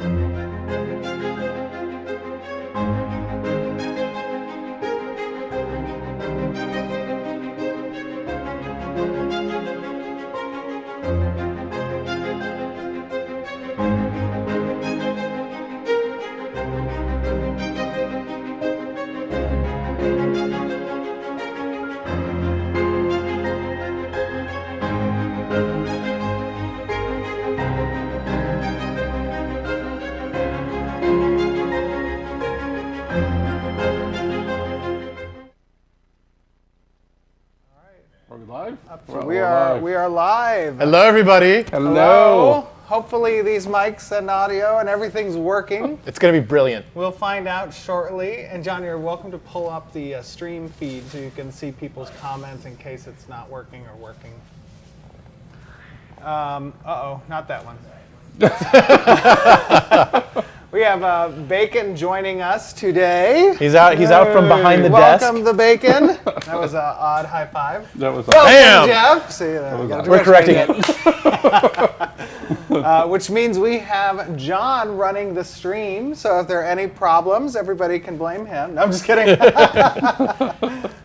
you. are live. Hello, everybody. Hello. Hopefully these mics and audio and everything's working. It's going to be brilliant. We'll find out shortly. And John, you're welcome to pull up the stream feed so you can see people's comments in case it's not working or working. Uh-oh, not that one. We have Bacon joining us today. He's out from behind the Welcome desk. the Bacon. That was an odd high five. That was Welcome, Jeff. See, We're correcting it. Which means we have John running the stream. So if there are any problems, everybody can blame him. No, I'm just kidding.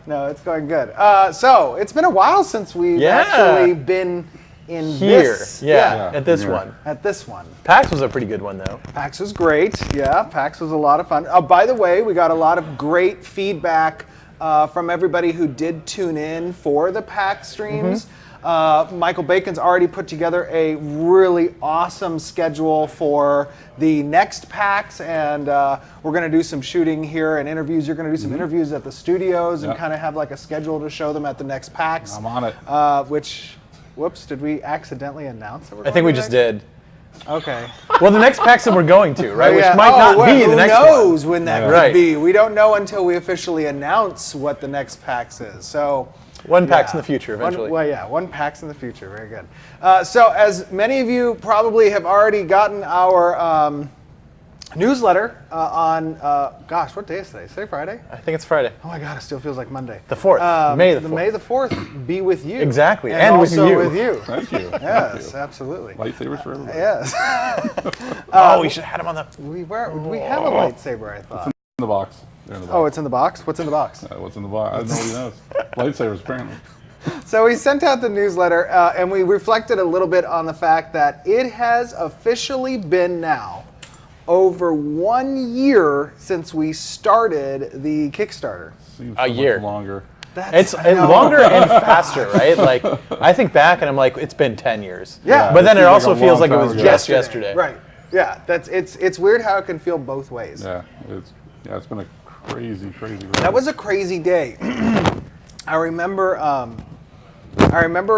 No, it's going good. So it's been a while since we've actually been in Here. this. Yeah, at this Here. one. At this one. PAX was a pretty good one, though. PAX was great. Yeah, PAX was a lot of fun. By the way, we got a lot of great feedback from everybody who did tune in for the PAX streams. Michael Bacon's already put together a really awesome schedule for the next PAX, and we're going to do some shooting here and interviews. You're going to do some interviews at the studios and kind of have like a schedule to show them at the next PAX. I'm on it. Whoops, did we accidentally announce that we're I going think we to just next? did. Okay. Well, the next PAX that we're going to, right? Which Yeah. might not be the next Who knows one. when that Right. could be? We don't know until we officially announce what the next PAX is. So One PAX yeah. in the future, eventually. One PAX in the future. Very good. So as many of you probably have already gotten our newsletter on, gosh, what day is today? Is today Friday? I think it's Friday. Oh my God, it still feels like Monday. The 4th. May the 4th. May the 4th be with you. Exactly, And and with also you. with you. Thank you. Yes, absolutely. Lightsabers for everybody. Yes. Oh, we should have had him on the... We have a lightsaber, I thought. In the box. They're in the box. Oh, it's in the box? What's in the box? What's in the box? I don't know what he knows. Lightsabers, apparently. So we sent out the newsletter, and we reflected a little bit on the fact that it has officially been now over 1 year since we started the Kickstarter. Seems A so year. much longer. It's I know. longer and faster, right? Like, I think back and I'm like, it's been 10 years. Yeah. But then It it seems also like a feels long like it time was ago. just yesterday. Right. Yeah. It's weird how it can feel both ways. Yeah, it's been a crazy ride. That was a crazy day. I remember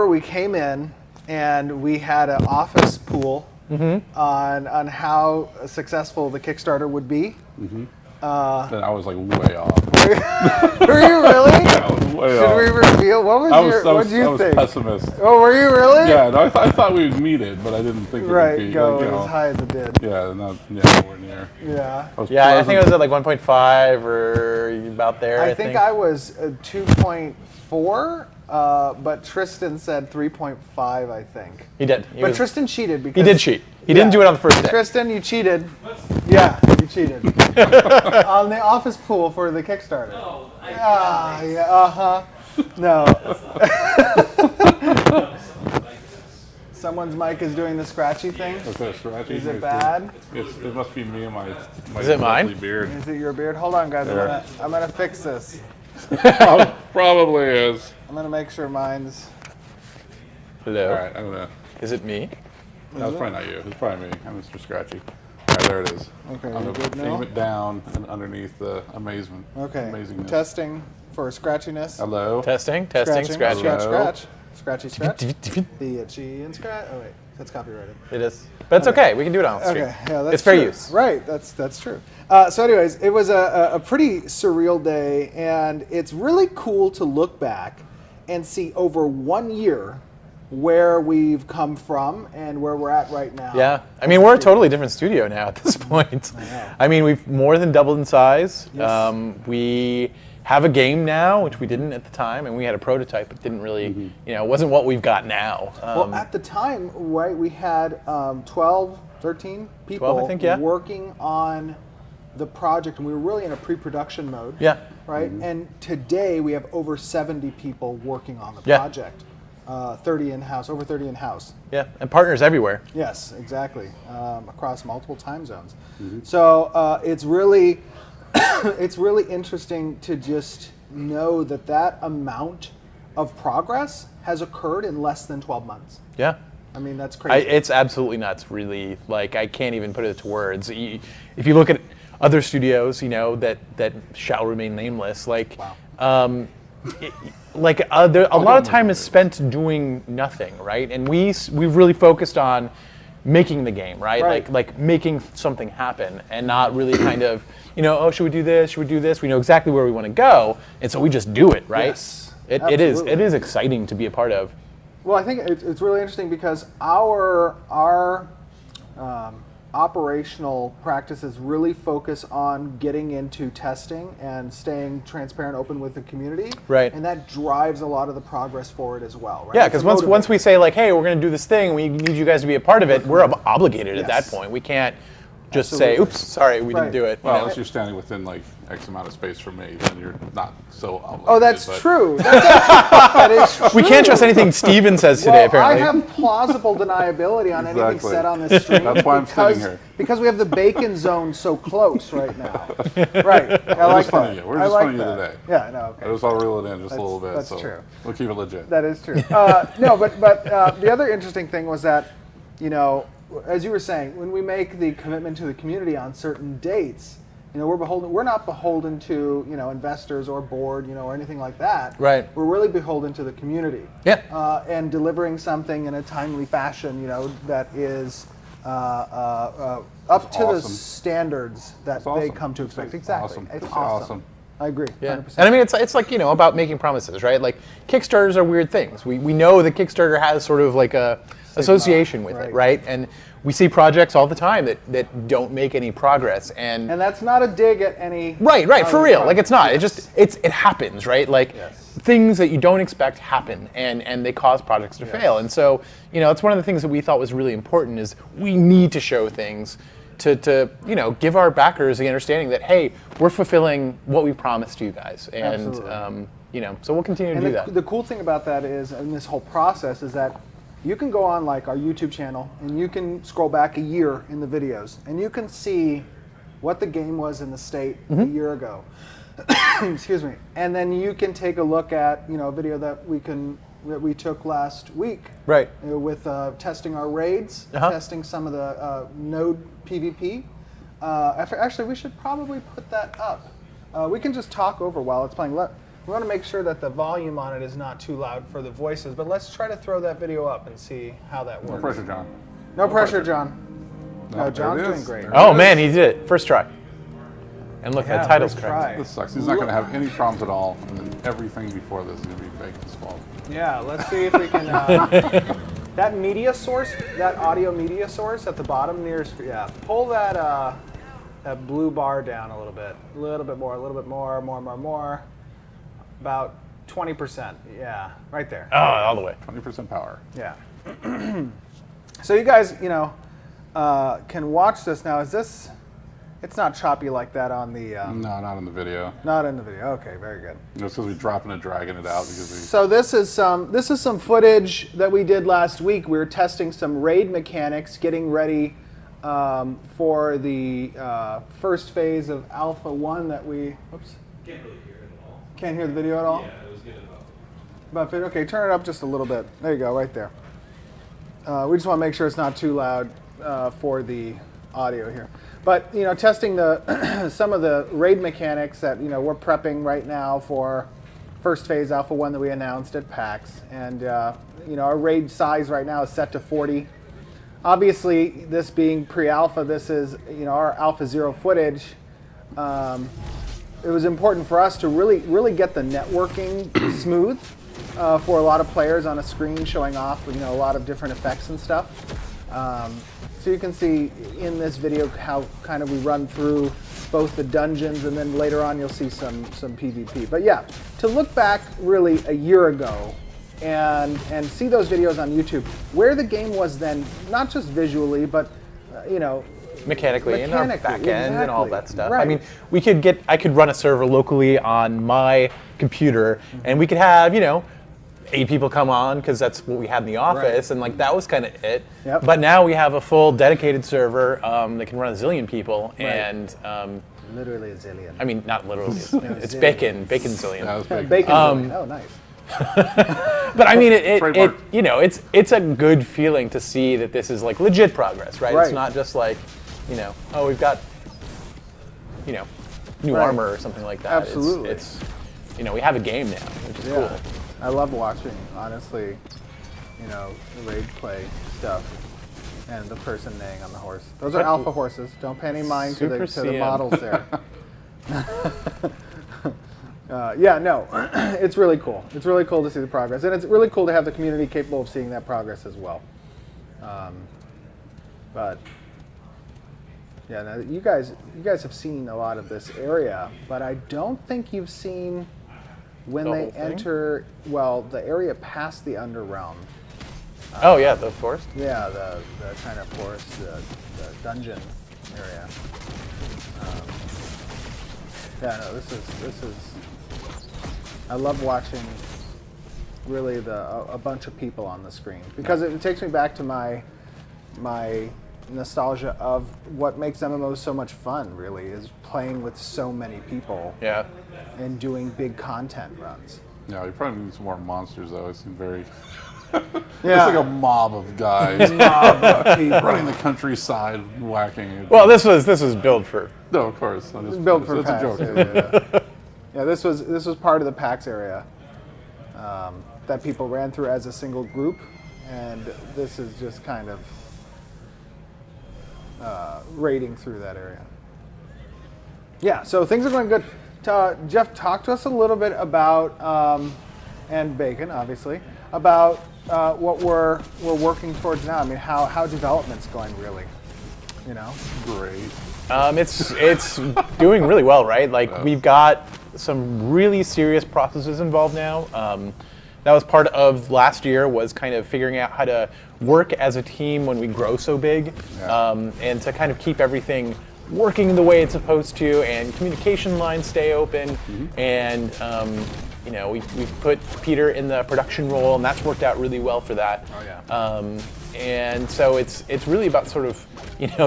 we came in and we had an office pool on how successful the Kickstarter would be. Then I was like way off. Were you really? I was way Did off. we reveal? What was what did you think? Pessimist. Oh, were you really? Yeah, no, I thought we would meet it, but I didn't think it would Right, be. go like, you as know, high as it did. Yeah, nowhere near. Yeah. Yeah, I think it was at like 1.5 or about there. I think I was 2.4, but Tristan said 3.5, I think. He did. But Tristan cheated because He did cheat. He didn't do it on the first day. Tristan, you cheated. Yeah, you cheated. On the office pool for the Kickstarter. No, No. Someone's mic is doing the scratchy thing. Okay, scratchy. Is it bad? It must be me and my Is it mine? lovely beard. Is it your beard? Hold on, guys. There. I'm gonna fix this. Probably is. I'm gonna make sure mine's. Hello. All right, I'm gonna. Is it me? That was probably not you. It's probably me. I'm Mr. Scratchy. All right, there it is. Okay, I'm you gonna good now? aim it down and underneath the amazement. Okay. Amazingness. Testing for scratchiness. Hello. Testing, Scratching. scratching. Scratch, Hello. scratch. Scratchy, scratch. It The itchy and scratch. Oh wait, that's copyrighted. is. But it's okay. We can do it on stream. Okay, yeah, that's It's fair true. use. Right, that's true. So anyways, it was a pretty surreal day, and it's really cool to look back and see over 1 year where we've come from and where we're at right now. Yeah. I mean, we're a totally different studio now at this point. I mean, we've more than doubled in size. Yes. We have a game now, which we didn't at the time, and we had a prototype, but didn't really, it wasn't what we've got now. Well, at the time, right, we had 12, 13 people 12, I think, yeah. working on the project, and we were really in a pre-production mode. Yeah. Right, and today we have over 70 people working on the Yeah. project. 30 in-house, over 30 in-house. Yeah, and partners everywhere. Yes, exactly, across multiple time zones. So it's really, it's really interesting to just know that amount of progress has occurred in less than 12 months. Yeah. I mean, that's crazy. It's absolutely nuts, really. Like, I can't even put it to words. If you look at other studios, that shall remain nameless, like, Wow. like a lot of time is spent doing nothing, right? And we've really focused on making the game, right? Right. Like making something happen, and not really kind of, oh, should we do this? Should we do this? We know exactly where we want to go, and so we just do it, right? Yes, It absolutely. is exciting to be a part of. Well, I think it's really interesting because our operational practices really focus on getting into testing and staying transparent, open with the community. Right. And that drives a lot of the progress forward as well, right? Yeah, It's a because once motivator. we say like, hey, we're going to do this thing, we need you guys to be a part of it, we're obligated at that Yes. point. We can't just say, Absolutely. oops, sorry, we Right. didn't do it. Well, you know? unless you're standing within like X amount of space from me, then you're not so obligated. Oh, that's but- true. That is true. We can't trust anything Steven says today, Well, apparently. I have plausible deniability on anything Exactly. said on this stream. That's why I'm sitting here. Because we have the bacon zone so close right now. Right. I like just funning that. you. We're I just like funning you that. today. Yeah, no, okay. I just want to reel it in just a little bit. that's so true. We'll keep it legit. That is true. No, but the other interesting thing was that, as you were saying, when we make the commitment to the community on certain dates, we're not beholden to investors or board or anything like that. Right. We're really beholden to the community. Yeah. And delivering something in a timely fashion, that is up to the awesome. standards that It's they awesome. come to expect. It's Exactly. awesome. It's It's awesome. awesome. I agree. Yeah. 100%. And I mean, it's like, about making promises, right? Like, Kickstarters are weird things. We know that Kickstarter has sort of like a association with it, right? And we see projects all the time that don't make any progress. And that's not a dig at any. right, for other real. Like, it's not. projects. It happens, right? Like, Yes. things that you don't expect happen, and they cause projects to fail. And so, it's one of the things that we thought was really important is we need to show things to give our backers the understanding that, hey, we're fulfilling what we promised you guys. And, Absolutely. So we'll continue to And do that. the cool thing about that is, in this whole process, is that you can go on like our YouTube channel and you can scroll back a year in the videos and you can see what the game was in the state a year ago. Excuse me. And then you can take a look at a video that we took last week. Right. With testing our raids, testing some of the node PvP. Actually, we should probably put that up. We can just talk over while it's playing. We want to make sure that the volume on it is not too loud for the voices, but let's try to throw that video up and see how that works. No pressure, John. No pressure, John. No, there John's it doing is. great. There Oh it man, is. he did it. First try. And look, Yeah, that title's first correct. try. This sucks. He's not going to have any problems at all, and then everything before this is going to be Bacon's fault. Yeah, let's see if we can. That media source, that audio media source at the bottom pull that that blue bar down a little bit more. About 20%. Yeah, right there. Oh, all the way. 20% power. Yeah. So you guys, can watch this now. Is this? It's not choppy like that on the. No, not in the video. Not in the video. Okay, very good. It's because we're dropping and dragging it out because So this is some footage that we did last week. We were testing some raid mechanics, getting ready for the first phase of Alpha 1 that we. Oops. Can't really hear it at all. Can't hear the video at all? Yeah, it was good enough. About 50? Okay, turn it up just a little bit. There you go, right there. We just want to make sure it's not too loud for the audio here. But testing the some of the raid mechanics that we're prepping right now for first phase Alpha 1 that we announced at PAX, and our raid size right now is set to 40. Obviously, this being pre-alpha, this is our Alpha 0 footage. It was important for us to really get the networking smooth for a lot of players on a screen, showing off a lot of different effects and stuff. So you can see in this video how kind of we run through both the dungeons, and then later on you'll see some PvP. But yeah, to look back really a year ago and see those videos on YouTube, where the game was then, not just visually, but Mechanically and our back end and all that stuff. Right. I mean, I could run a server locally on my computer, and we could have 8 people come on because that's what we had in the office, and like that was kind of it. Yep. But now we have a full dedicated server that can run a zillion people, and Literally a zillion. I mean not literally, it's zillion. bacon zillion. that was big. Bacon zillion. Oh, nice. But I mean, Trademark. it's a good feeling to see that this is like legit progress, right? Right. It's not just like, oh, we've got, new Right. armor or something like that. Absolutely. It's we have a game now, which is Yeah. cool. I love watching, honestly, the raid play stuff and the person neighing on the horse. Those are alpha horses. Don't pay any mind to the Super CM. models there. Yeah, no, it's really cool. It's really cool to see the progress, and it's really cool to have the community capable of seeing that progress as well. But yeah, now you guys have seen a lot of this area, but I don't think you've seen when The they whole thing? enter. Well, the area past the Underrealm. Oh yeah, the forest. Yeah, the kind of forest, the dungeon area. Yeah, no, this is. I love watching really a bunch of people on the screen because it takes me back to my nostalgia of what makes MMOs so much fun. Really, is playing with so many people Yeah. and doing big content runs. Yeah, we probably need some more monsters though. It seemed very. Yeah. It's like a mob of guys running the countryside, whacking. Well, this was built for. No, of course. I'm just, Built for it's a PAX. joke. Yeah. Yeah, this was part of the PAX area that people ran through as a single group, and this is just kind of raiding through that area. Yeah, so things are going good. Jeff, talk to us a little bit about, and Bacon, obviously, about what we're working towards now. I mean, how development's going, really. Great. It's doing really well, right? Like we've got some really serious processes involved now. That was part of last year, was kind of figuring out how to work as a team when we grow so big, and to kind of keep everything working the way it's supposed to, and communication lines stay open, and we've put Peter in the production role, and that's worked out really well for that. Oh yeah. And so it's really about sort of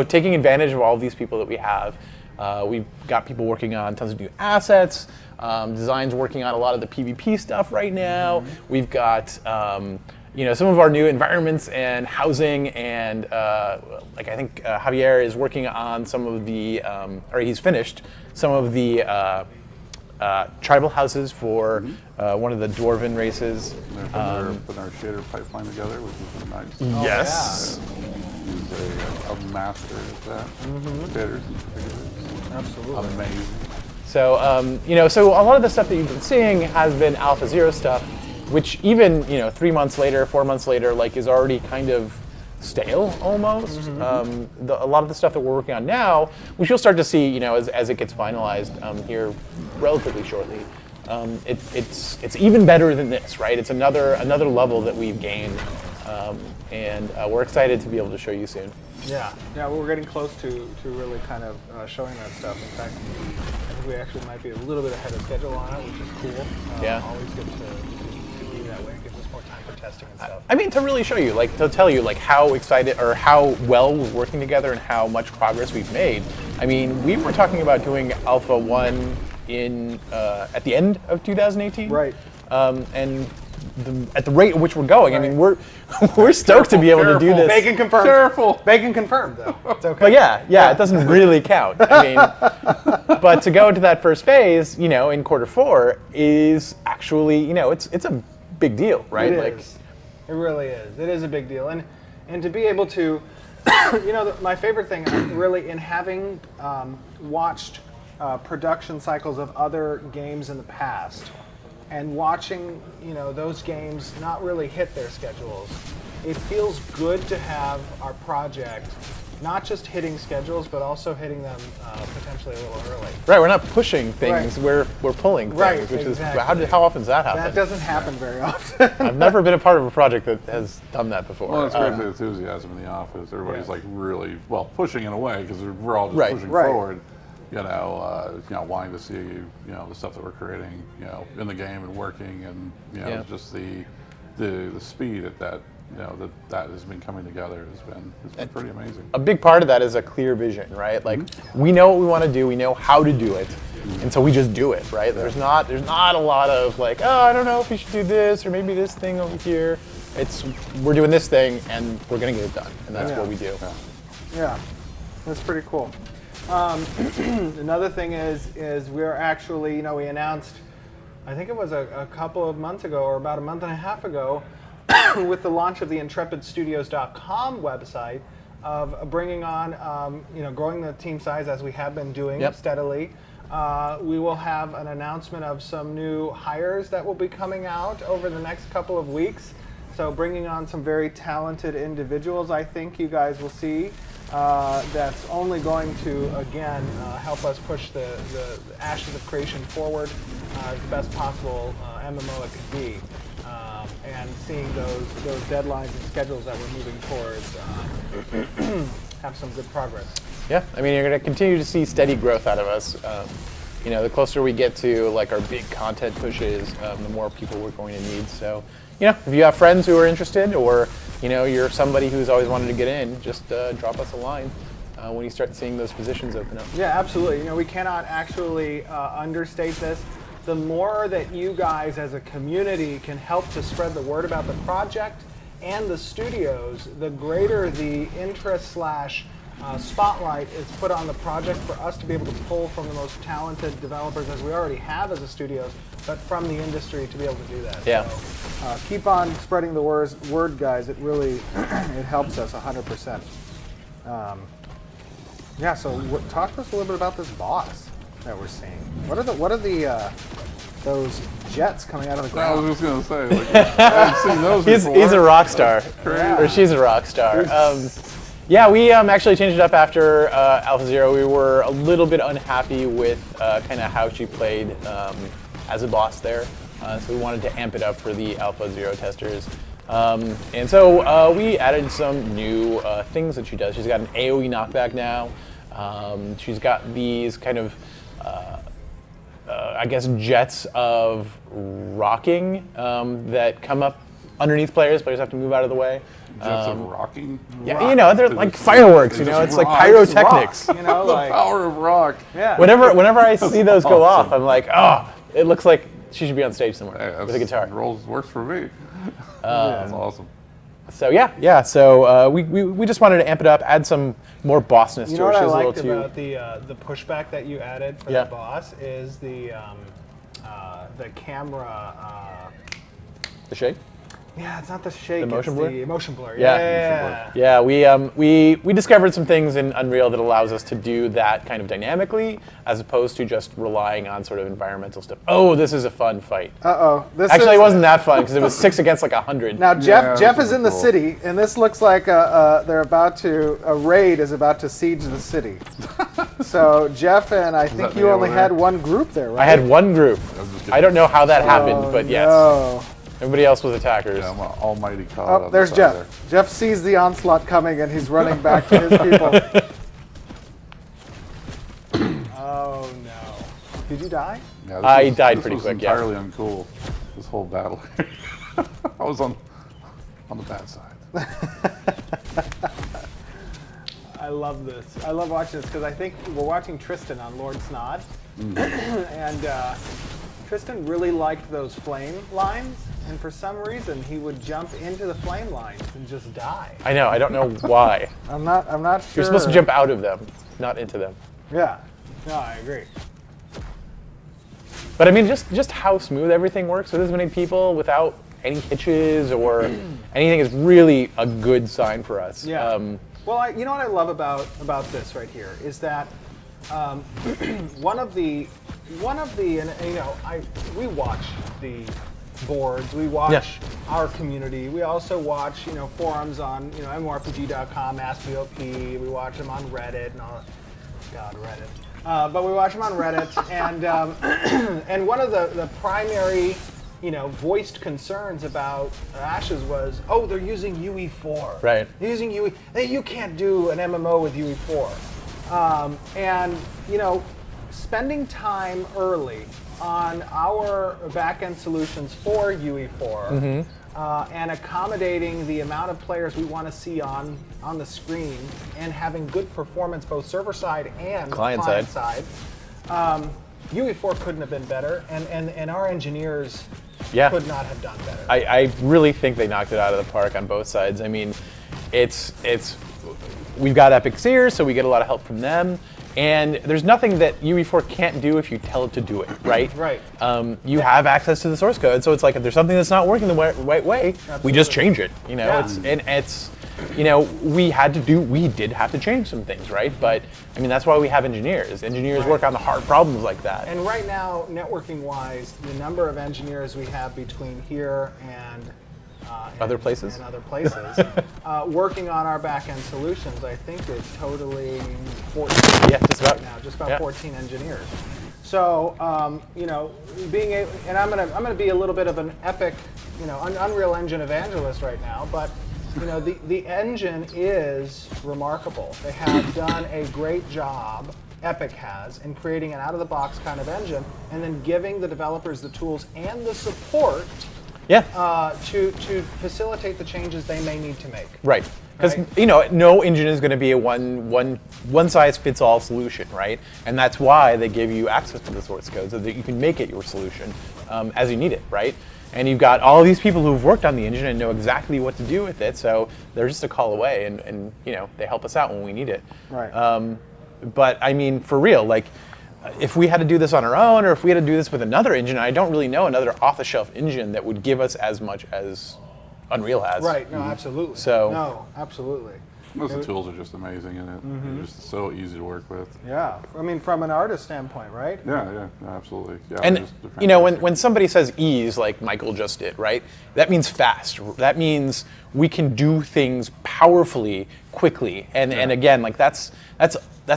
taking advantage of all of these people that we have. We've got people working on tons of new assets. Design's working on a lot of the PvP stuff right now. We've got some of our new environments and housing, and I think Javier is working on some of the, or he's finished some of the tribal houses for one of the dwarven races. They're putting our shader pipeline together, which is nice. Yes. He's a master at that. Shaders in particular. Absolutely. Amazing. So, so a lot of the stuff that you've been seeing has been Alpha Zero stuff, which even, 3 months later, 4 months later, is already kind of stale almost. A lot of the stuff that we're working on now, which you'll start to see, as it gets finalized here relatively shortly. It's even better than this, right? It's another level that we've gained, and we're excited to be able to show you soon. Yeah, we're getting close to really kind of showing that stuff. In fact, I think we actually might be a little bit ahead of schedule on it, which is cool. Yeah. Always good to be that way. It gives us more time for testing and stuff. I mean, to really show you, to tell you, how excited or how well we're working together and how much progress we've made. I mean, we were talking about doing Alpha 1 at the end of 2018. Right. And at the rate at which we're going, I mean, we're stoked to be able to do this. Bacon confirmed. Careful. Bacon confirmed, though. It's okay. But yeah, it doesn't really count. I mean, but to go into that first phase, in Q4 is actually, it's a big deal, right? It is. It really is. It is a big deal, and to be able to, my favorite thing really in having watched production cycles of other games in the past, and watching those games not really hit their schedules, it feels good to have our project not just hitting schedules, but also hitting them potentially a little early. Right, we're not pushing things, Right. we're pulling things, Right, which exactly. is how often does that happen? That doesn't happen very often. I've never been a part of a project that has done that before. Well, it's great the enthusiasm in the office. Everybody's really pushing in a way because we're all just Right. pushing Right. forward. Wanting to see the stuff that we're creating, in the game and working, and just the speed at that that has been coming together has been pretty amazing. A big part of that is a clear vision, right? We know what we want to do, we know how to do it, and so we just do it, right? There's not a lot of I don't know if we should do this or maybe this thing over here. We're doing this thing and we're gonna get it done, and that's what we do. Yeah, that's pretty cool. Another thing is we're actually, we announced I think it was a couple of months ago, or about a month and a half ago, with the launch of the IntrepidStudios.com website, of bringing on, growing the team size as we have been doing Yep. steadily. We will have an announcement of some new hires that will be coming out over the next couple of weeks. So bringing on some very talented individuals, I think you guys will see. That's only going to, again, help us push the Ashes of Creation forward as the best possible MMO it could be. And seeing those deadlines and schedules that we're moving towards have some good progress. Yeah, I mean, you're going to continue to see steady growth out of us. The closer we get to like our big content pushes, the more people we're going to need. So, if you have friends who are interested, or you're somebody who's always wanted to get in, just drop us a line when you start seeing those positions open up. Yeah, absolutely. We cannot actually understate this. The more that you guys as a community can help to spread the word about the project and the studios, the greater the interest / spotlight is put on the project for us to be able to pull from the most talented developers, as we already have as a studios, but from the industry to be able to do that. Yeah. So, keep on spreading the word, guys. It really it helps us 100%. Yeah. So talk to us a little bit about this boss that we're seeing. What are the those jets coming out of the I ground? was just gonna say, like, I haven't seen those before. He's a rock star, Crazy. or she's a rock star. Yeah, we actually changed it up after Alpha Zero. We were a little bit unhappy with kind of how she played as a boss there, so we wanted to amp it up for the Alpha Zero testers. And so we added some new things that she does. She's got an AoE knockback now. She's got these kind of, I guess, jets of rocking that come up underneath players. Players have to move out of the way. Jets of rocking. Yeah, they're like fireworks. They It's just like rock. pyrotechnics. You know, The like power of rock. yeah. Whenever I see those go off, I'm like, oh, it looks like she should be on stage somewhere Hey, with a guitar. Works for me. That's awesome. So yeah. So we just wanted to amp it up, add some more bossness You to know her. what I She's a little liked too. about the pushback that you added for Yeah. the boss is the camera. The shake. Yeah, it's not the shake. The motion it's blur? The motion blur. Yeah. Yeah. Yeah, we discovered some things in Unreal that allows us to do that kind of dynamically, as opposed to just relying on sort of environmental stuff. Oh, this is a fun fight. This Actually, is, it wasn't that fun because it was 6 against like 100. Now Yeah, Jeff this is is in the cool. city, and this looks like a raid is about to siege the city. So Jeff and I think me you only over there? had one group there, right? I had one group. I'm just I don't know how that happened, Oh, but yes, no. everybody else was attackers. Yeah, I'm an almighty god. Oh, on there's the Jeff. side Jeff sees the onslaught coming, and he's running back to his people. Oh no! Did you die? there. Yeah, I this died this pretty was quick, yeah. entirely uncool. This whole battle. I was on the bad side. I love this. I love watching this because I think we're watching Tristan on Lord Snod, and Tristan really liked those flame lines, and for some reason he would jump into the flame lines and just die. I know. I don't know why. I'm not sure. You're supposed to jump out of them, not into them. Yeah. No, I agree. But I mean, just how smooth everything works with this many people without any hitches or anything is really a good sign for us. Yeah. Well, you know what I love about this right here is that one of the and we watch the boards, we watch our community, we also watch forums on MMORPG.com, AskBOP, we watch them on Reddit and all. God, Reddit. But we watch them on Reddit, and and one of the primary voiced concerns about Ashes was, oh, they're using UE4. Right. They're using UE. You can't do an MMO with UE4. And spending time early on our backend solutions for UE4 and accommodating the amount of players we want to see on the screen and having good performance both server side and Client side. UE4 couldn't have been better, and our engineers could not have done better. I really think they knocked it out of the park on both sides. I mean, we've got Epic Sears, so we get a lot of help from them. And there's nothing that UE4 can't do if you tell it to do it, right? Right. You have access to the source code, so it's like if there's something that's not working the right way, we just change it. You know, Yeah. it's you know, we did have to change some things, right? But I mean, that's why we have engineers. Engineers work on the hard problems like that. And right now, networking-wise, the number of engineers we have between here and Other places? and other places working on our back-end solutions, I think is totally 14. Yeah, just about. Right now, just about Yeah. 14 engineers. So you know, being able, and I'm gonna be a little bit of an Epic, you know, Unreal Engine evangelist right now, but you know, the engine is remarkable. They have done a great job. Epic has in creating an out-of-the-box kind of engine, and then giving the developers the tools and the support Yeah. to facilitate the changes they may need to make. Right. Because Right. you know, no engine is going to be a one size fits all solution, right? And that's why they give you access to the source code so that you can make it your solution as you need it, right? And you've got all these people who've worked on the engine and know exactly what to do with it, so they're just a call away, and you know, they help us out when we need it. Right. But I mean, for real, like, if we had to do this on our own, or if we had to do this with another engine, I don't really know another off-the-shelf engine that would give us as much as Unreal has. Right. No, absolutely. So- no, absolutely. Most of the tools are just amazing in it. They're just so easy to work with. Yeah. I mean, from an artist standpoint, right? Yeah, absolutely. Yeah, And they're you know, fantastic. when somebody says ease, like Michael just did, right? That means fast. That means we can do things powerfully, quickly, and again, like that's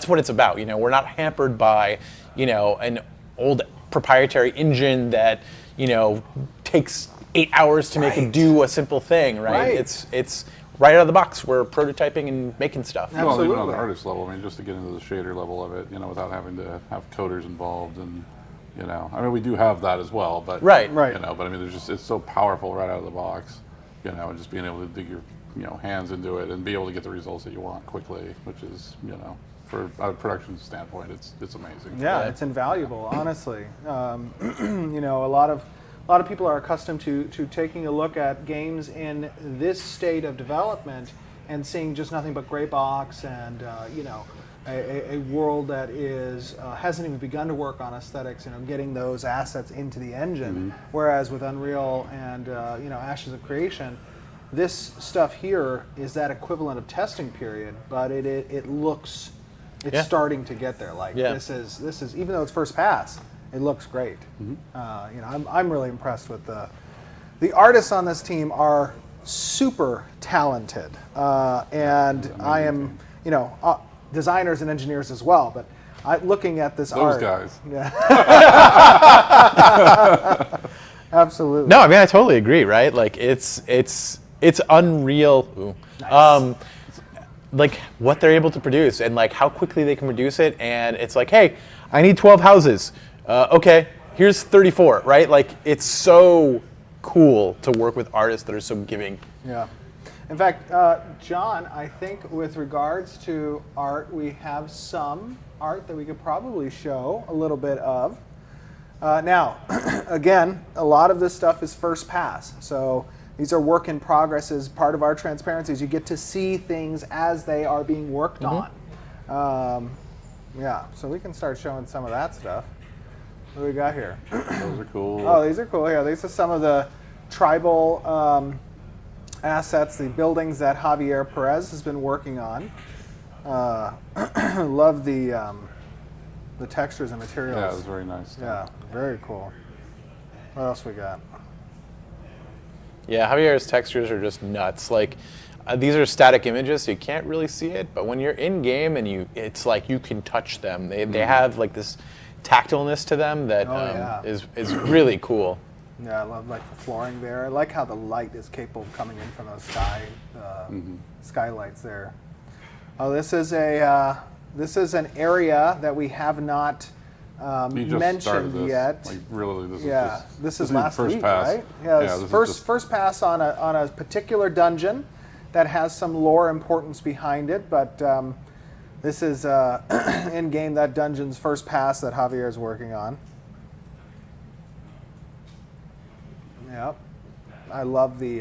what it's about. You know, we're not hampered by, you know, an old proprietary engine that, you know, takes 8 hours to make it do a simple thing, right? Right. It's right out of the box. We're prototyping and making stuff. Well, even on Absolutely. the artist level, I mean, just to get into the shader level of it, you know, without having to have coders involved, and you know, I mean, we do have that as well, but Right. Right. you know, but I mean, there's just it's so powerful right out of the box, you know, and just being able to dig your hands into it and be able to get the results that you want quickly, which is, you know, for a production standpoint, it's amazing. Yeah, Yeah. it's invaluable, honestly. You know, a lot of people are accustomed to taking a look at games in this state of development and seeing just nothing but gray box and you know, a world that is hasn't even begun to work on aesthetics. You know, getting those assets into the engine. Whereas with Unreal and you know, Ashes of Creation, this stuff here is that equivalent of testing period, but it looks. It's Yeah. starting to get there. Like Yeah. this is even though it's first pass, it looks great. You know, I'm really impressed with the artists on this team are super talented, and I am, you know, designers and engineers as well. But looking at this Those art, guys. yeah, absolutely. No, I mean, I totally agree, right? Like it's unreal. Ooh. Nice. Like what they're able to produce and like how quickly they can produce it, and it's like, hey, I need 12 houses. Okay, here's 34, right? Like it's so cool to work with artists that are so giving. Yeah. In fact, John, I think with regards to art, we have some art that we could probably show a little bit of. Now, again, a lot of this stuff is first pass. So these are work in progress. As part of our transparencies, you get to see things as they are being worked on. Yeah, so we can start showing some of that stuff. What do we got here? Those are cool. Oh, these are cool. Yeah, these are some of the tribal assets, the buildings that Javier Perez has been working on. Love the textures and materials. Yeah, it was very nice. Yeah, very cool. What else we got? Yeah, Javier's textures are just nuts. Like these are static images, so you can't really see it. But when you're in game and it's like you can touch them. They have like this tactileness to them that yeah. is really cool. Yeah, I love like the flooring there. I like how the light is capable of coming in from those skylights there. Oh, this is an area that we have not You just started mentioned this. yet. Like really, this Yeah, is just, this is the last first week, pass. right? Yeah, this this is first just- first pass on a particular dungeon that has some lore importance behind it, but this is in game that dungeon's first pass that Javier is working on. Yep, I love the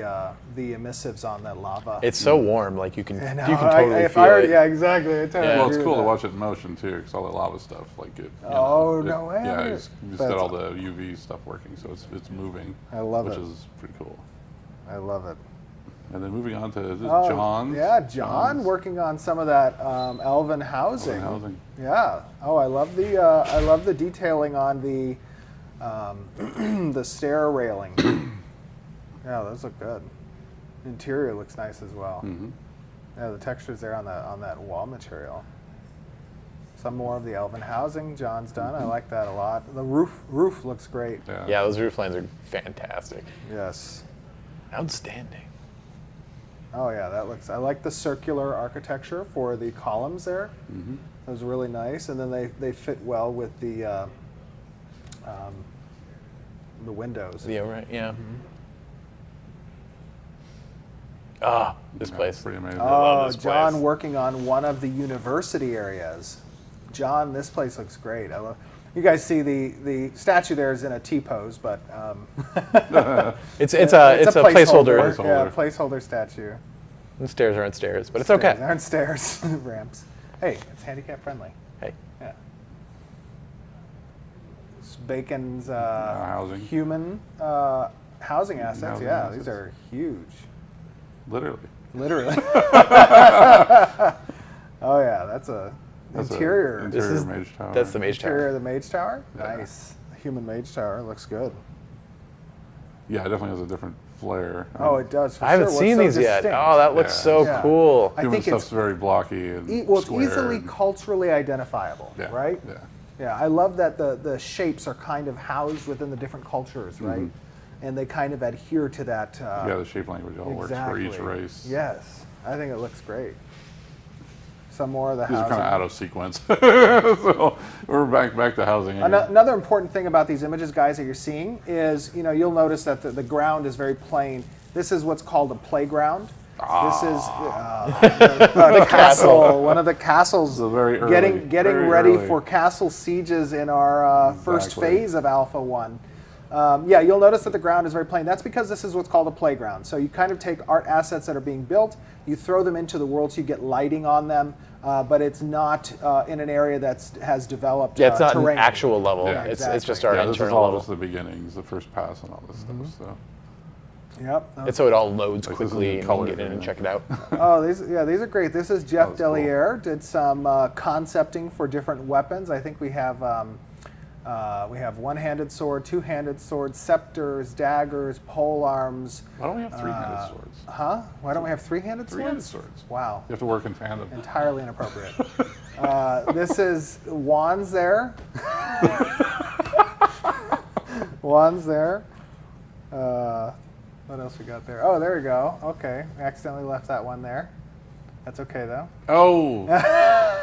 emissives on that lava. It's so warm, like you can I know, you can totally feel it. Yeah, exactly. I totally Yeah. Well, it's agree cool to with watch it in motion too, because all the lava stuff, like it. Oh, no way. Yeah, he's got That's- all the UV stuff working, so it's moving. I love which it. is pretty cool. that. I love it. And then moving on to Oh, John's. Yeah, John John's working on some of that elven housing. housing. Yeah. Oh, I love the detailing on the the stair railing. Yeah, those look good. Interior looks nice as well. Mm-hmm. Yeah, the textures there on that wall material. Some more of the elven housing John's done. I like that a lot. The roof looks great. Yeah, those roof lines are fantastic. Yes. Outstanding. Oh yeah, that looks. I like the circular architecture for the columns there. Mm-hmm. That was really nice, and then they fit well with the windows. Yeah, right. Yeah. Ah, this place. Pretty amazing. Oh, this John place. working on one of the university areas. John, this place looks great. I love. You guys see the statue there is in a T pose, but It's a placeholder. Yeah, placeholder statue. The stairs aren't stairs, but it's Stairs okay. aren't stairs, ramps. Hey, it's handicap friendly. Hey, Yeah. It's Bacon's housing. human housing assets. Housing Yeah, assets. these are huge. Literally. Literally. Oh yeah, that's a That's a interior. This is- Mage Tower. that's the Mage Interior Tower. of the Mage Tower. Yeah. Nice. Human Mage Tower looks good. Yeah, it definitely has a different flair. Oh, it does. For I haven't sure. seen What's so these yet. distinct? Oh, that looks Yeah. so Yeah. cool. I Human think stuff's it's very blocky and it's square easily and- culturally identifiable, Yeah, right? yeah. Yeah, I love that the shapes are kind of housed within the different cultures, right? And they kind of adhere to that. Yeah, the shape language all works for each exactly. race. Yes, I think it looks great. Some more of the These are housing. kind of out of sequence. So we're back to housing. again. Another important thing about these images, guys, that you're seeing is, you'll notice that the ground is very plain. This is what's called a playground. This is the castle, one of the castles. So very early, getting very ready early. for castle sieges in our first Exactly. phase of Alpha 1. Yeah, you'll notice that the ground is very plain. That's because this is what's called a playground. So you kind of take art assets that are being built, you throw them into the world so you get lighting on them, but it's not in an area that has developed Yeah, it's not terrain. an actual level. Yeah, It's exactly. just our Yeah, this is internal all level. just the beginnings, the first pass and all this stuff. So Yep. It's so it all loads Like this is quickly in and you color, can get in and yeah. check it out. Oh, these are great. This is Jeff That's cool. Deliere. Did some concepting for different weapons. I think we have one-handed sword, two-handed sword, scepters, daggers, pole arms. why don't we have three-handed swords? Huh? Why don't we have three-handed swords? Three-handed swords. Wow. You have to work in tandem. Entirely inappropriate. This is wands there. Wands there. What else we got there? Oh, there we go. Okay. I accidentally left that one there. That's okay, though. Oh,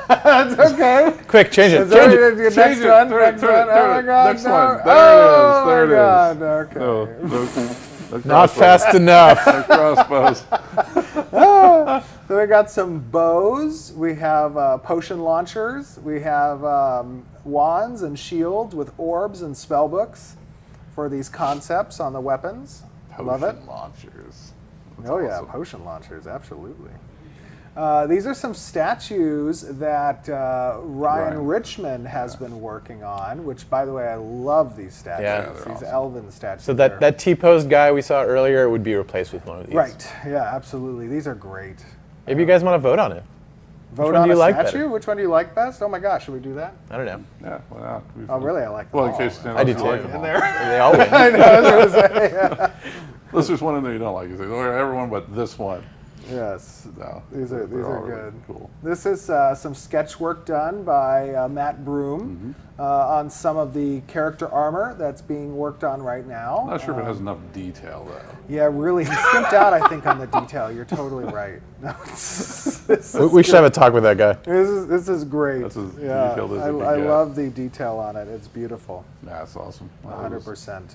That's okay. Quick, change it. Is that Change it. what it is? Change Next it. one. Turn it, Next turn one. it, Oh turn my it. God. Next no. one. Oh There it is. my God. There Okay. no, Not fast enough. crossbows. So we got some bows. We have potion launchers. We have wands and shields with orbs and spell books for these concepts on the weapons. Love it. Potion launchers. That's Oh yeah, awesome. potion launchers, absolutely. These are some statues that Ryan Ryan. Richmond has been working on, which, by the way, I love these statues. Yeah, they're These awesome. elven statues. So They're- that T-pose guy we saw earlier would be replaced with one of these. Right, yeah, absolutely. These are great. Maybe you guys want to vote on it. Vote one on do you a like statue? better? Which one do you like best? Oh my gosh, should we do that? I don't know. Yeah, why not? Oh, really? I like them Well, in all. case I do you too. like them all. They all win. I know, I was gonna say. Unless there's one in there you don't like. You say, oh, everyone but this one. Yes, No, these are they're all really good. Cool. This is some sketch work done by Matt Broom on some of the character armor that's being worked on right now. I'm not sure if it has enough detail though. Yeah, really, he skimped out, I think, on the detail. You're totally right. No, We should have a talk with that guy. This is great. That's as yeah, detailed as I, it can I get. love the detail on it. It's beautiful. Yeah, that's awesome. 100%.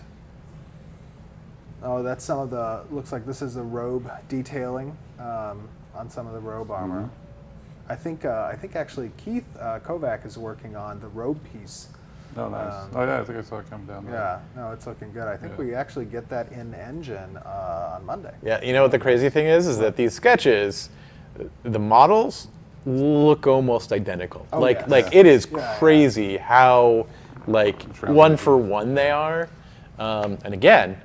Oh, that's some of the. Looks like this is the robe detailing on some of the robe armor. I think actually Keith Kovac is working on the robe piece Oh, nice. Oh, yeah, I think I saw it come down there. Yeah, no, it's looking good. I think Yeah. we actually get that in engine on Monday. Yeah, you know what the crazy thing is that these sketches, the models look almost identical. Oh, like yes. like it is Yeah, yeah. crazy how like one for one they are. And again,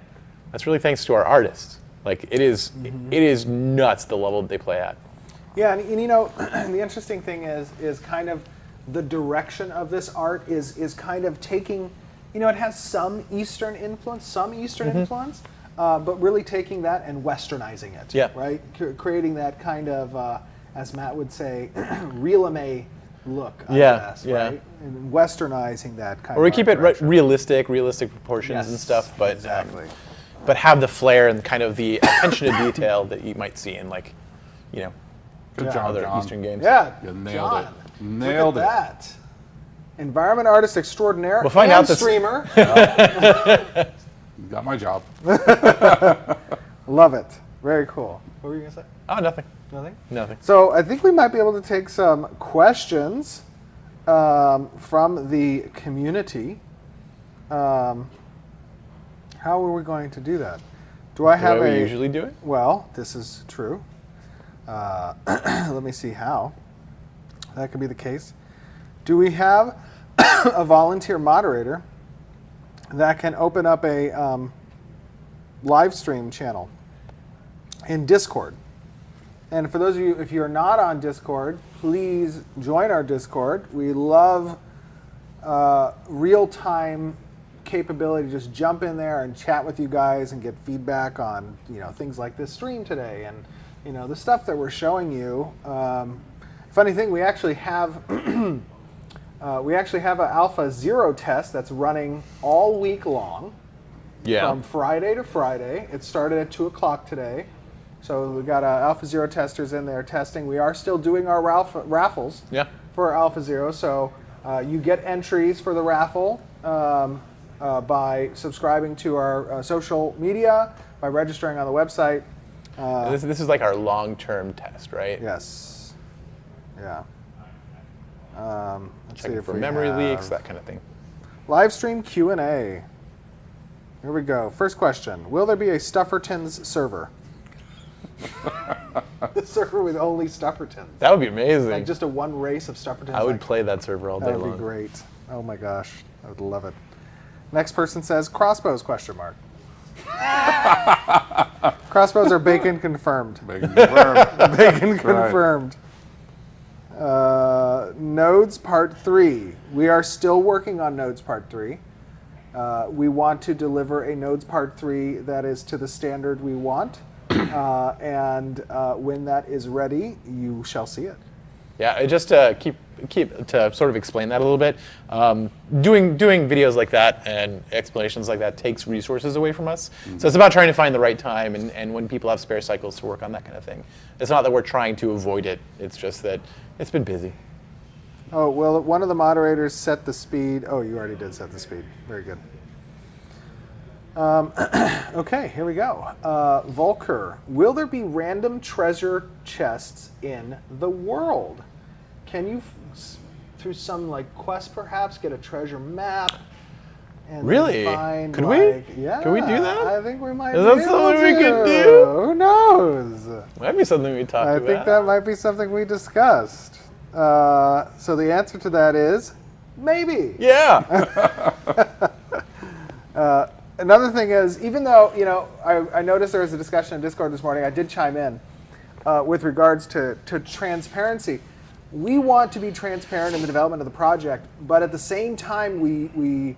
that's really thanks to our artists. Like it is nuts the level that they play at. Yeah, and you know, the interesting thing is kind of the direction of this art is kind of taking, you know, it has some Eastern influence, but really taking that and westernizing it. Yeah. Right? Creating that kind of, as Matt would say, real-ame look, I Yeah, guess, yeah. right? And westernizing that kind Or we of keep art it direction. realistic proportions and Yes, stuff, but exactly. but have the flair and kind of the attention to detail that you might see in like, you know, Good job, other John. Eastern games. Yeah, You nailed John, it. Nailed look it. at that. Environment artist extraordinaire We'll find and out this- streamer. You got my job. Love it. Very cool. What were you going to say? Oh, nothing. Nothing? So I think we might be able to take some questions from the community. How are we going to do that? Do I The have way a... we usually do it. Well, this is true. Let me see how. That could be the case. Do we have a volunteer moderator that can open up a live stream channel in Discord? And for those of you, if you're not on Discord, please join our Discord. We love real-time capability to just jump in there and chat with you guys and get feedback on, you know, things like this stream today and, you know, the stuff that we're showing you. Funny thing, we actually have an Alpha 0 test that's running all week long. Yeah. From Friday to Friday. It started at 2 o'clock today. So we've got Alpha 0 testers in there testing. We are still doing our raffles Yeah. for Alpha 0. So you get entries for the raffle by subscribing to our social media, by registering on the website. This is like our long-term test, right? Yes. Yeah. Let's see Checking if for we memory have leaks, that kind of thing. live stream Q&A. Here we go. First question. Will there be a Stuffertons server? A server with only Stuffertons. That would be amazing. Like just a one race of Stuffertons. I would like, play that server all day that would long. be great. Oh my gosh. I would love it. Next person says crossbows, question mark. Crossbows are bacon confirmed. Bacon confirmed. Bacon confirmed. Nodes Part 3. We are still working on Nodes Part 3. We want to deliver a Nodes Part 3 that is to the standard we want. And when that is ready, you shall see it. Yeah, just to keep to sort of explain that a little bit. Doing videos like that and explanations like that takes resources away from us. So it's about trying to find the right time and when people have spare cycles to work on that kind of thing. It's not that we're trying to avoid it. It's just that it's been busy. Oh, well, one of the moderators set the speed. Oh, you already did set the speed. Very good. Okay, here we go. Volker, will there be random treasure chests in the world? Can you, through some like quest perhaps, get a treasure map? And Really? Find, Could we? like, Yeah. Could we do that? I think we might. Is be that able something we to. could do? Who knows? Might be something we talked I about. think that might be something we discussed. So the answer to that is maybe. Yeah. Another thing is, even though, you know, I noticed there was a discussion in Discord this morning, I did chime in with regards to transparency. We want to be transparent in the development of the project, but at the same time, we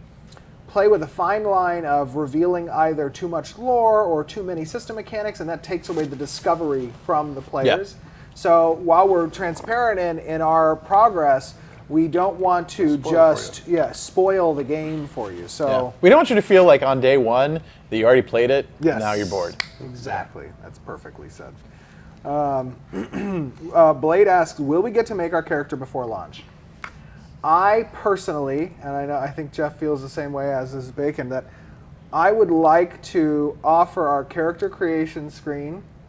play with a fine line of revealing either too much lore or too many system mechanics, and that takes away the discovery from the players. So while we're transparent in our progress, we don't want to spoil the game for you. So Yeah. We don't want you to feel like on day one that you already played it, yes, now you're bored. Exactly. That's perfectly said. Blade asks, will we get to make our character before launch? I personally, and I think Jeff feels the same way as is Bacon, that I would like to offer our character creation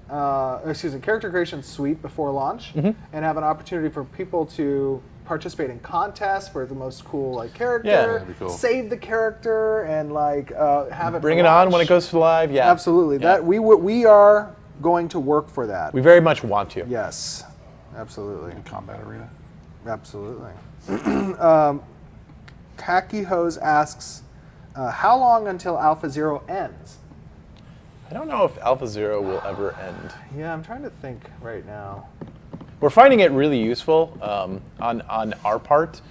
character creation suite before launch, and have an opportunity for people to participate in contests for the most cool like character, Yeah. That'd be cool. save the character, and like have it Bring for it on when launch. it goes to live. Yeah, Absolutely. Yeah. That we are going to work for that. we very much want to. Yes, absolutely, Combat arena. absolutely. Khaki Hose asks, how long until Alpha Zero ends? I don't know if Alpha Zero will ever end. Yeah, I'm trying to think right now. We're finding it really useful on our part,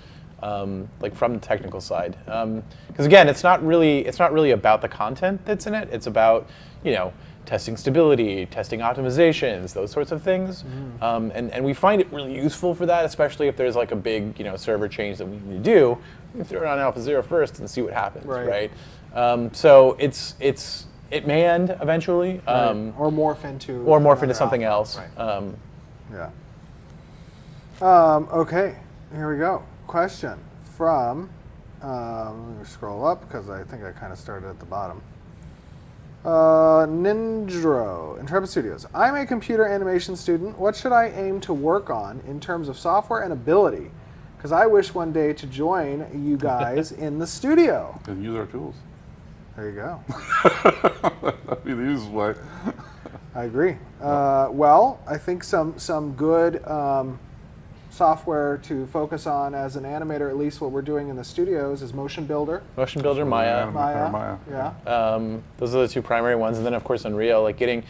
like from the technical side. Because again, it's not really about the content that's in it. It's about testing stability, testing optimizations, those sorts of things. And we find it really useful for that, especially if there's like a big server change that we need to do. We can throw it on Alpha Zero first and see what happens, Right. right? So it may end eventually, Or morph into into something else. Right. Yeah. Okay, here we go. Question from, let me scroll up because I think I kind of started at the bottom. Ninjro, Intrepid Studios. I'm a computer animation student. What should I aim to work on in terms of software and ability? Because I wish one day to join you guys in the studio. And use our tools. There you go. That'd be the easiest way. I agree. Well, I think some good software to focus on as an animator, at least what we're doing in the studios, is Motion Builder. Motion Builder, Maya. Maya. Yeah. Those are the two primary ones, and then of course Unreal. Like depends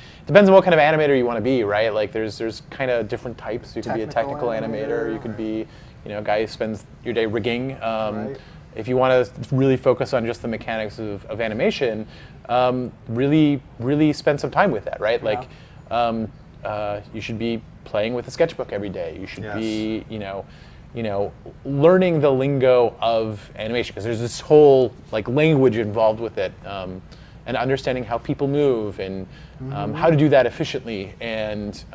on what kind of animator you want to be, right? Like there's kind of different types. You could be a technical animator. You could be, a guy who spends your day rigging. Right. If you want to really focus on just the mechanics of animation, really spend some time with that, right? Yeah. Like you should be playing with a sketchbook every day. You should Yes. be, learning the lingo of animation, because there's this whole like language involved with it, and understanding how people move and how to do that efficiently, and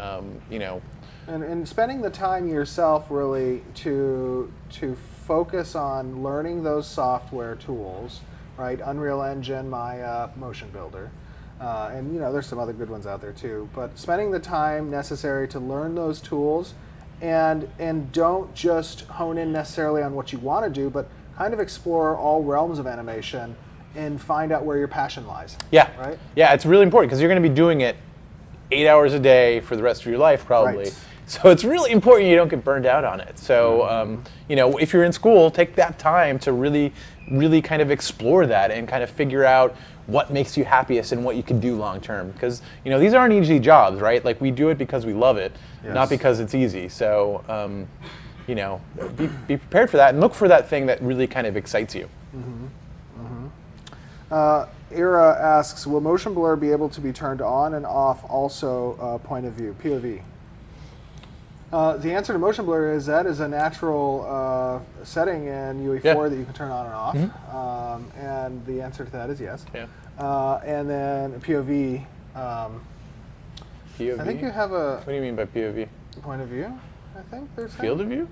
And spending the time yourself really to focus on learning those software tools, right? Unreal Engine, Maya, Motion Builder. And there's some other good ones out there too. But spending the time necessary to learn those tools, and don't just hone in necessarily on what you want to do, but kind of explore all realms of animation and find out where your passion lies. Yeah. Right? Yeah, it's really important because you're going to be doing it 8 hours a day for the rest of your life, probably. Right. So it's really important you don't get burned out on it. So, if you're in school, take that time to really kind of explore that and kind of figure out what makes you happiest and what you can do long term. Because, these aren't easy jobs, right? Like we do it because we love it, Yes. not because it's easy. So, be prepared for that and look for that thing that really kind of excites you. Ira asks, will motion blur be able to be turned on and off also point of view, POV? The answer to motion blur is that is a natural setting in UE4 Yeah. that you can turn on and off. And the answer to that is yes. Yeah. And then POV, POV? I think you have a What do you mean by POV? point of view, I think there's Field of view?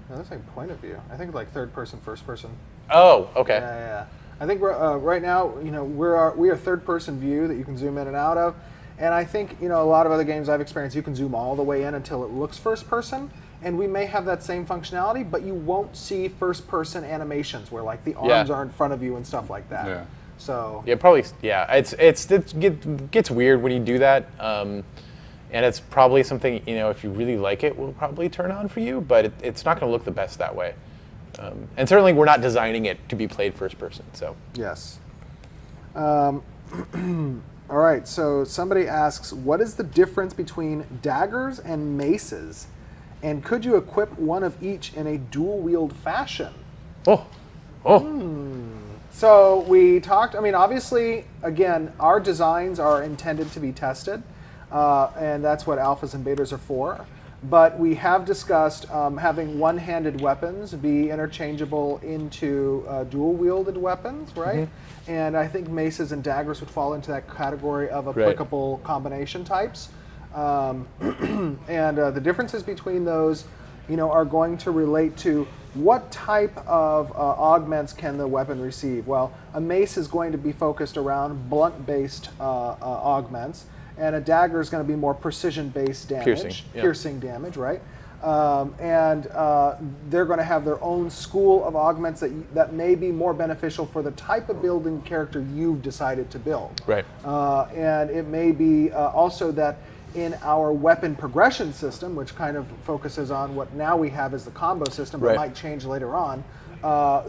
No, that's like point of view. I think like third person, first person. Oh, okay. Yeah. I think we're right now. We are third person view that you can zoom in and out of, and I think a lot of other games I've experienced, you can zoom all the way in until it looks first person, and we may have that same functionality, but you won't see first person animations where like the arms are in front of you and stuff like that. Yeah. So Yeah, probably. Yeah, it gets weird when you do that, and it's probably something if you really like it, will probably turn on for you. But it's not going to look the best that way, and certainly we're not designing it to be played first person. So yes. All right. So somebody asks, what is the difference between daggers and maces, and could you equip one of each in a dual wield fashion? oh, So we talked, obviously, again, our designs are intended to be tested, and that's what alphas and betas are for. But we have discussed having one-handed weapons be interchangeable into dual-wielded weapons, right? And I think maces and daggers would fall into that category of applicable combination types. And the differences between those, are going to relate to what type of augments can the weapon receive. Well, a mace is going to be focused around blunt-based augments, and a dagger is going to be more precision-based damage, Piercing, yeah. piercing damage, right? and they're going to have their own school of augments that may be more beneficial for the type of building character you've decided to build. Right. And it may be also that in our weapon progression system, which kind of focuses on what now we have as the combo system, but Right. might change later on,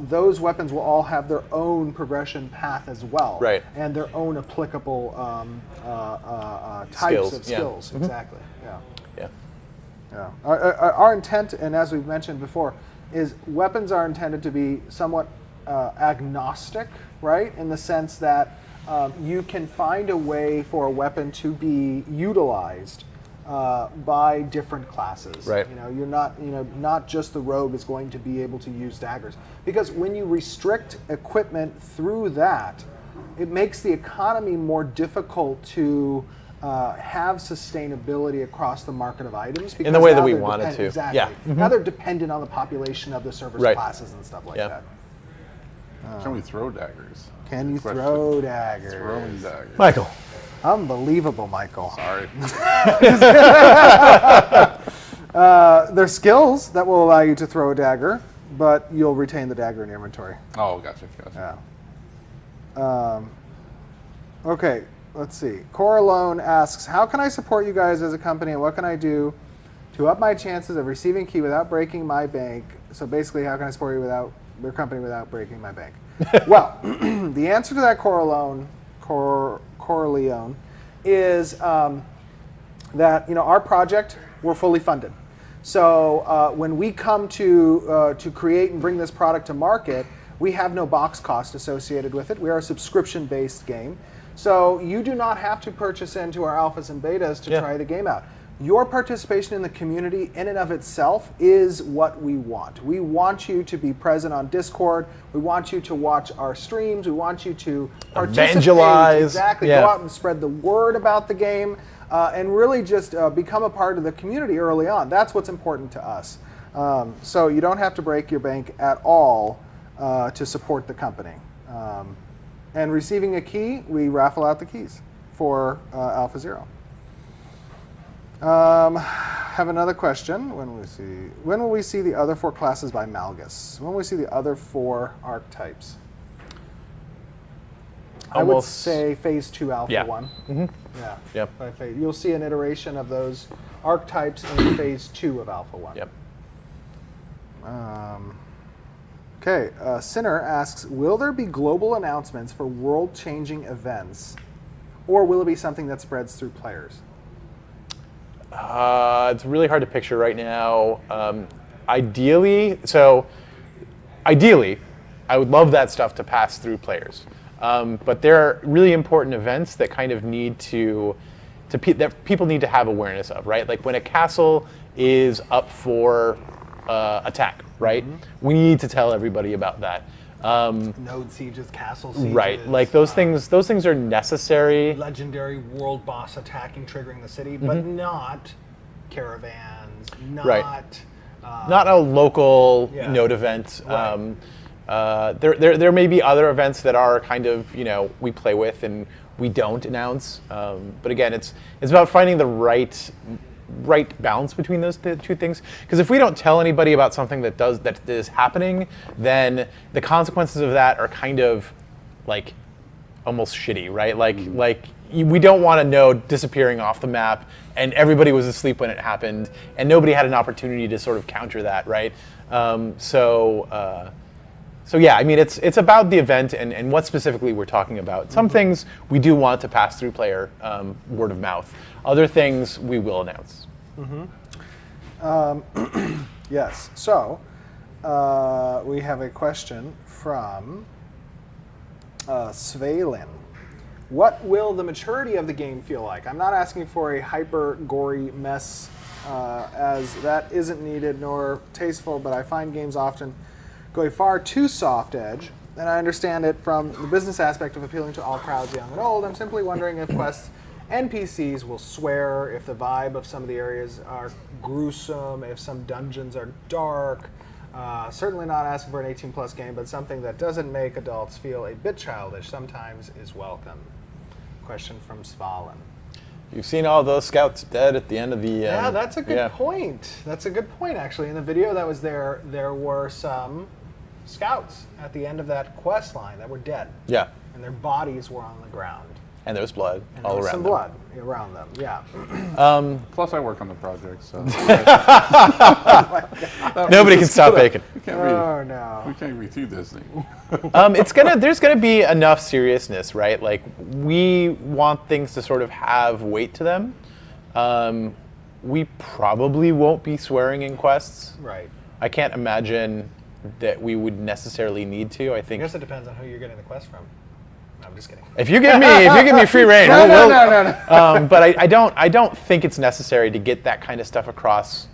those weapons will all have their own progression path as well, Right. and their own applicable types Skills, of yeah. skills. Exactly. Yeah. Yeah. Yeah. Our intent, and as we've mentioned before, is weapons are intended to be somewhat agnostic, right? In the sense that you can find a way for a weapon to be utilized by different classes. Right. You're not, not just the rogue is going to be able to use daggers, because when you restrict equipment through that, it makes the economy more difficult to have sustainability across the market of items. Because the way that now we they're want it to. Exactly. Yeah. Now they're dependent on the population of the server's Right. classes and stuff like Yeah. that. Can we throw daggers? Can you Question. throw daggers? Throwing daggers. Michael. Unbelievable, Michael. Sorry. There's skills that will allow you to throw a dagger, but you'll retain the dagger in your inventory. Oh, gotcha. Yeah. Okay, let's see. Coralone asks, how can I support you guys as a company, and what can I do to up my chances of receiving key without breaking my bank? So basically, how can I support you your company without breaking my bank? Well, the answer to that, Coraleone, is that our project, we're fully funded. So when we come to create and bring this product to market, we have no box cost associated with it. We are a subscription-based game. So you do not have to purchase into our alphas and betas to try the game out. Your participation in the community in and of itself is what we want. We want you to be present on Discord. We want you to watch our streams. We want you to participate. Evangelize. Exactly. Yeah. Go out and spread the word about the game and really just become a part of the community early on. That's what's important to us. So you don't have to break your bank at all to support the company. And receiving a key, we raffle out the keys for Alpha Zero. Have another question. When will we see the other 4 classes by Malgus? When will we see the other 4 archetypes? I would Almost- say Phase 2 Alpha Yeah. 1. Mm-hmm. Yeah. Yep. By phase. You'll see an iteration of those archetypes in Phase 2 of Alpha 1. Yep. Okay, Sinner asks, will there be global announcements for world-changing events, or will it be something that spreads through players? It's really hard to picture right now. Ideally, I would love that stuff to pass through players. But there are really important events that kind of need that people need to have awareness of, right? Like when a castle is up for attack, right? Mm-hmm. We need to tell everybody about that. Node sieges, castle sieges. Right, like those things are necessary. Legendary world boss attacking, triggering the city, but not caravans, not... Right. Not a local Yeah. node event. Right. There may be other events that are kind of, we play with and we don't announce. But again, it's about finding the right balance between those two things. Because if we don't tell anybody about something that is happening, then the consequences of that are kind of like almost shitty, right? Like we don't want a node disappearing off the map and everybody was asleep when it happened and nobody had an opportunity to sort of counter that, right? So yeah, I mean, it's about the event and what specifically we're talking about. Some things we do want to pass through player word of mouth. Other things we will announce. Yes. So we have a question from Svalin. What will the maturity of the game feel like? I'm not asking for a hyper gory mess, as that isn't needed nor tasteful, but I find games often go a far too soft edge, and I understand it from the business aspect of appealing to all crowds, young and old. I'm simply wondering if Quest's NPCs will swear, if the vibe of some of the areas are gruesome, if some dungeons are dark. Certainly not asking for an 18-plus game, but something that doesn't make adults feel a bit childish sometimes is welcome. Question from Svalin. You've seen all those scouts dead at the end of the. Yeah, that's a good yeah. point. That's a good point, actually. In the video that was there were some scouts at the end of that quest line that were dead, Yeah, and their bodies were on the ground. and there was blood And all there was around some them. blood around them, yeah. Plus, I work on the project, so Nobody can stop bacon. we can't be, Oh, no. we can't be too Disney. There's gonna be enough seriousness, right? Like we want things to sort of have weight to them. We probably won't be swearing in quests. Right. I can't imagine that we would necessarily need to. I I think guess it depends on who you're getting the quest from. No, I'm just kidding. if you give me free reign, No. but I don't think it's necessary to get that kind of stuff across,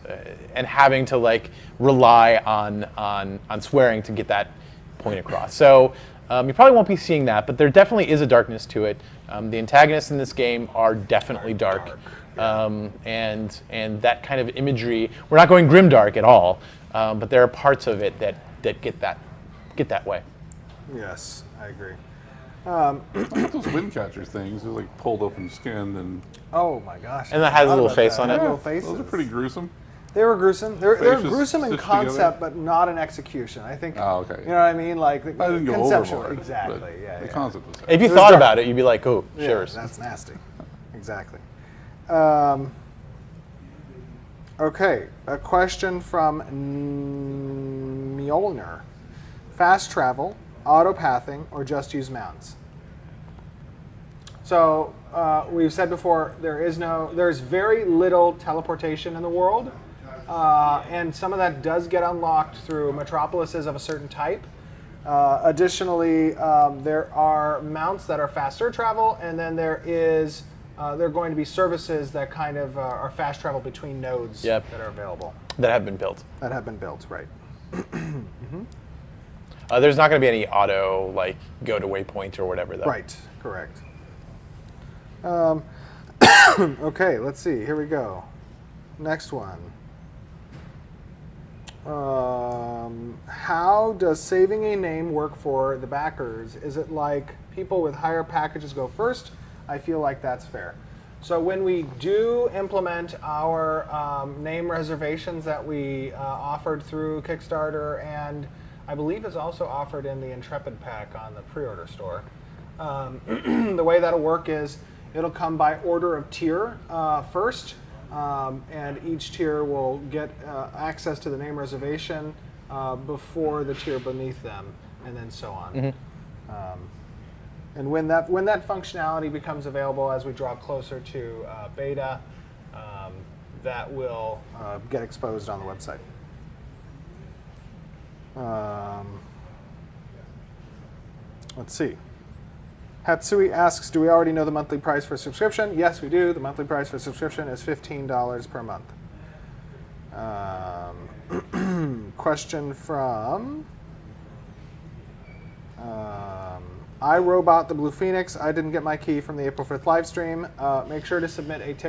and having to like rely on swearing to get that point across. So you probably won't be seeing that, but there definitely is a darkness to it. The antagonists in this game are definitely dark, and that kind of imagery. We're not going grimdark at all, but there are parts of it that get that way. Yes, I agree. Those Windcatcher things, they're like pulled open skin, and Oh my gosh. And that has a I little forgot face about on that. it. Little faces. those are pretty gruesome. They were gruesome. They're Faces gruesome in stitched concept, together? but not in execution. I think. Oh, okay. You know what I mean? Like I didn't go conceptual. overboard. Exactly. but Yeah. The yeah. concept was If you It was thought dark. about it, you'd be like, "Oh, Yeah, shivers." that's nasty. Exactly. Okay, a question from Mjolnir. Fast travel, autopathing, or just use mounts? So we've said before there's very little teleportation in the world, and some of that does get unlocked through metropolises of a certain type. Additionally, there are mounts that are faster travel, and then there are going to be services that kind of are fast travel between nodes Yep. that are available, That have been built. that have been built, right? There's not going to be any auto like go to waypoint or whatever though. Right, correct. Okay, let's see. Here we go. Next one. How does saving a name work for the backers? Is it like people with higher packages go first? I feel like that's fair. So when we do implement our name reservations that we offered through Kickstarter, and I believe is also offered in the Intrepid pack on the pre-order store, the way that'll work is it'll come by order of tier first, and each tier will get access to the name reservation before the tier beneath them, and then so on. And when that functionality becomes available as we draw closer to beta, that will get exposed on the website. Let's see. Hatsui asks, do we already know the monthly price for subscription? Yes, we do. The monthly price for subscription is $15 per month. Question from iRobot the Blue Phoenix. I didn't get my key from the April 5th live stream. Make sure to submit a